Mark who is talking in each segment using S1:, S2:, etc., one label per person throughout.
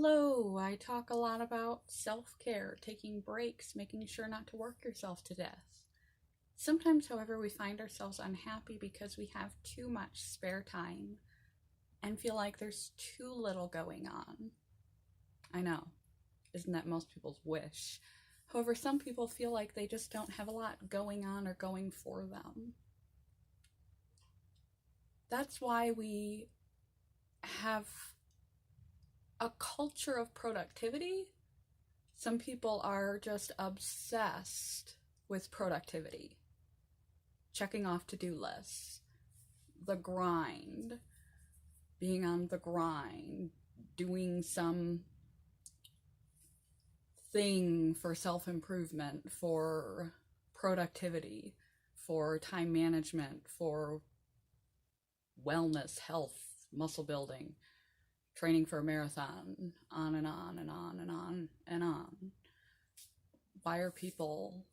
S1: Hello, I talk a lot about self-care, taking breaks, making sure not to work yourself to death. Sometimes, however, we find ourselves unhappy because we have too much spare time and feel like there's too little going on. I know, isn't that most people's wish? However, some people feel like they just don't have a lot going on or going for them. That's why we have a culture of productivity. Some people are just obsessed with productivity, checking off to-do lists, the grind, being on the grind, doing some thing for self-improvement, for productivity, for time management, for wellness, health, muscle building, training for a marathon, on and on and on and on and on. Why are people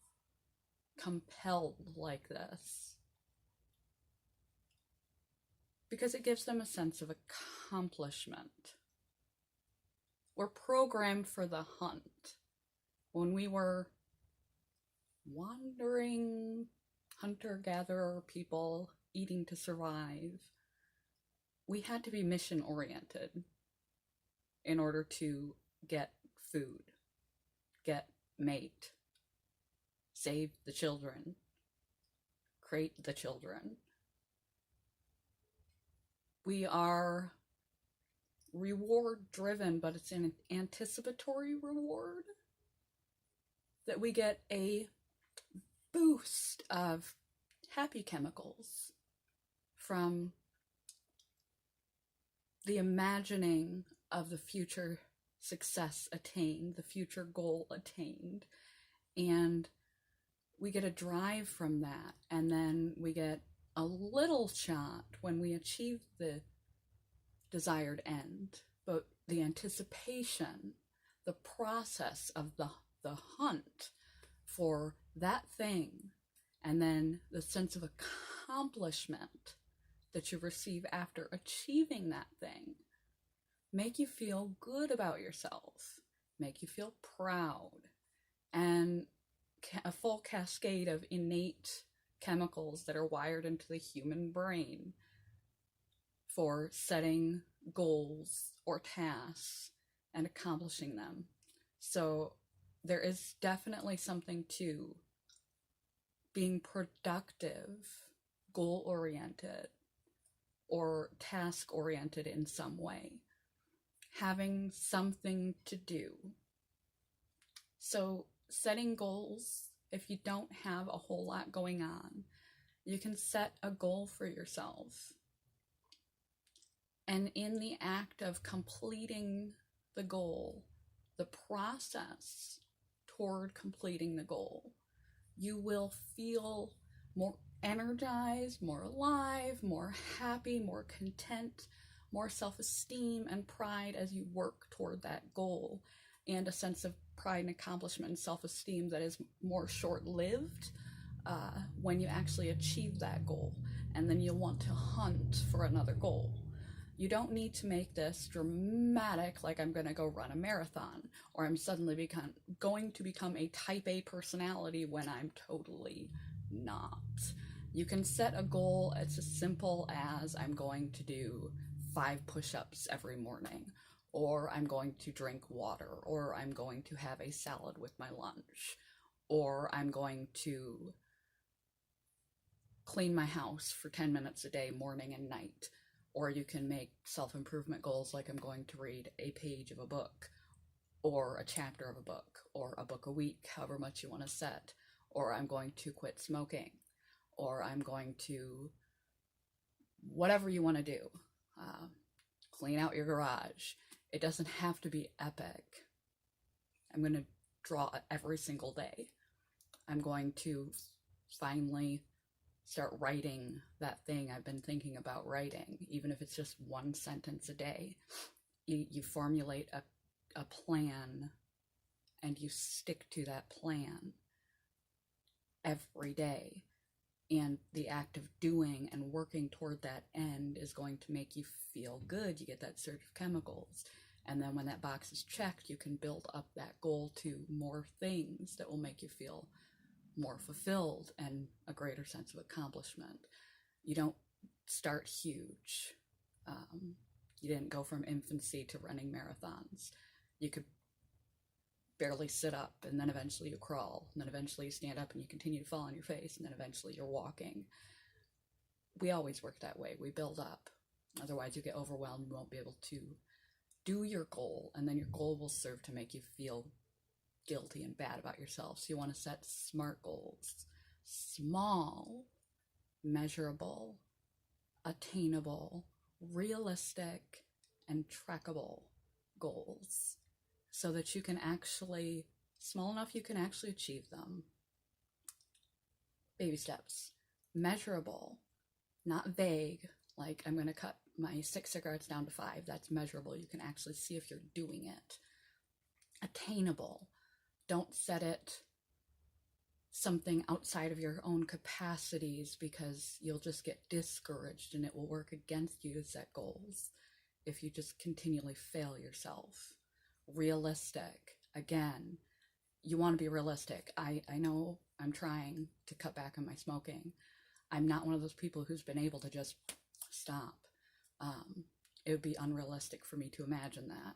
S1: compelled like this? Because it gives them a sense of accomplishment. We're programmed for the hunt. When we were wandering hunter-gatherer people eating to survive, we had to be mission-oriented in order to get food, get mate, save the children, crate the children. We are reward driven, but it's an anticipatory reward that we get a boost of happy chemicals from the imagining of the future success attained, the future goal attained, and we get a drive from that, and then we get a little shot when we achieve the desired end. But the anticipation, the process of the hunt for that thing, and then the sense of accomplishment that you receive after achieving that thing, make you feel good about yourself, make you feel proud, and a full cascade of innate chemicals that are wired into the human brain for setting goals or tasks and accomplishing them. So there is definitely something to being productive, goal-oriented, or task-oriented in some way. Having something to do. So setting goals, if you don't have a whole lot going on, you can set a goal for yourself. And in the act of completing the goal, the process toward completing the goal, you will feel more energized, more alive, more happy, more content, more self-esteem and pride as you work toward that goal, and a sense of pride and accomplishment and self-esteem that is more short-lived when you actually achieve that goal, and then you'll want to hunt for another goal. You don't need to make this dramatic, like I'm going to go run a marathon, or I'm suddenly going to become a type A personality when I'm totally not. You can set a goal as simple as I'm going to do 5 push-ups every morning, or I'm going to drink water, or I'm going to have a salad with my lunch, or I'm going to clean my house for 10 minutes a day, morning and night. Or you can make self-improvement goals like I'm going to read a page of a book, or a chapter of a book, or a book a week, however much you want to set, or I'm going to quit smoking, or I'm going to whatever you want to do. Clean out your garage. It doesn't have to be epic. I'm going to draw every single day. I'm going to finally start writing that thing I've been thinking about writing, even if it's just 1 sentence a day. You formulate a plan, and you stick to that plan every day. And the act of doing and working toward that end is going to make you feel good. You get that surge of chemicals. And then when that box is checked, you can build up that goal to more things that will make you feel more fulfilled and a greater sense of accomplishment. You don't start huge. You didn't go from infancy to running marathons. You could barely sit up, and then eventually you crawl, and then eventually you stand up and you continue to fall on your face, and then eventually you're walking. We always work that way. We build up. Otherwise you get overwhelmed and won't be able to do your goal, and then your goal will serve to make you feel guilty and bad about yourself. So you want to set SMART goals. Small, measurable, attainable, realistic, and trackable goals, so that you can actually, small enough you can actually achieve them. Baby steps. Measurable, not vague, like I'm going to cut my 6 cigarettes down to 5. That's measurable. You can actually see if you're doing it. Attainable. Don't set it something outside of your own capacities, because you'll just get discouraged and it will work against you to set goals if you just continually fail yourself. Realistic. Again, you want to be realistic. I know I'm trying to cut back on my smoking. I'm not one of those people who's been able to just stop. It would be unrealistic for me to imagine that.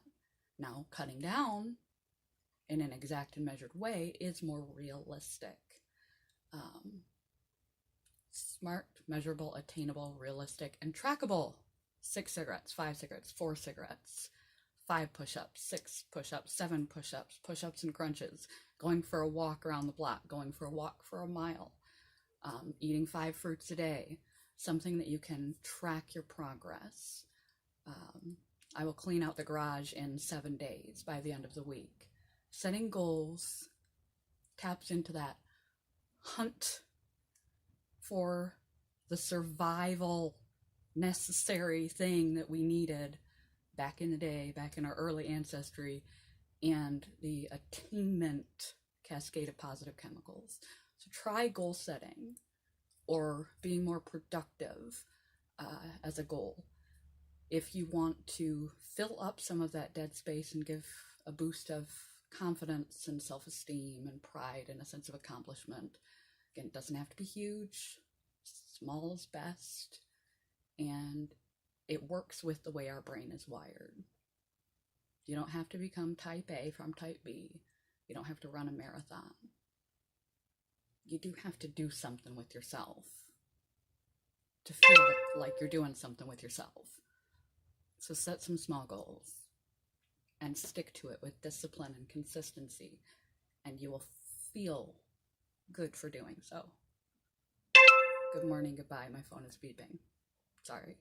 S1: Now, cutting down in an exact and measured way is more realistic. Smart, measurable, attainable, realistic, and trackable. 6 cigarettes, 5 cigarettes, 4 cigarettes, 5 push-ups, 6 push-ups, 7 push-ups, push-ups and crunches, going for a walk around the block, going for a walk for a mile, eating 5 fruits a day, something that you can track your progress. I will clean out the garage in 7 days by the end of the week. Setting goals taps into that hunt for the survival necessary thing that we needed back in the day, back in our early ancestry, and the attainment cascade of positive chemicals. So try goal setting or being more productive as a goal. If you want to fill up some of that dead space and give a boost of confidence and self-esteem and pride and a sense of accomplishment, again, it doesn't have to be huge. Small is best. And it works with the way our brain is wired. You don't have to become type A from type B. You don't have to run a marathon. You do have to do something with yourself to feel like you're doing something with yourself. So set some small goals and stick to it with discipline and consistency, and you will feel good for doing so. Good morning, goodbye. My phone is beeping. Sorry.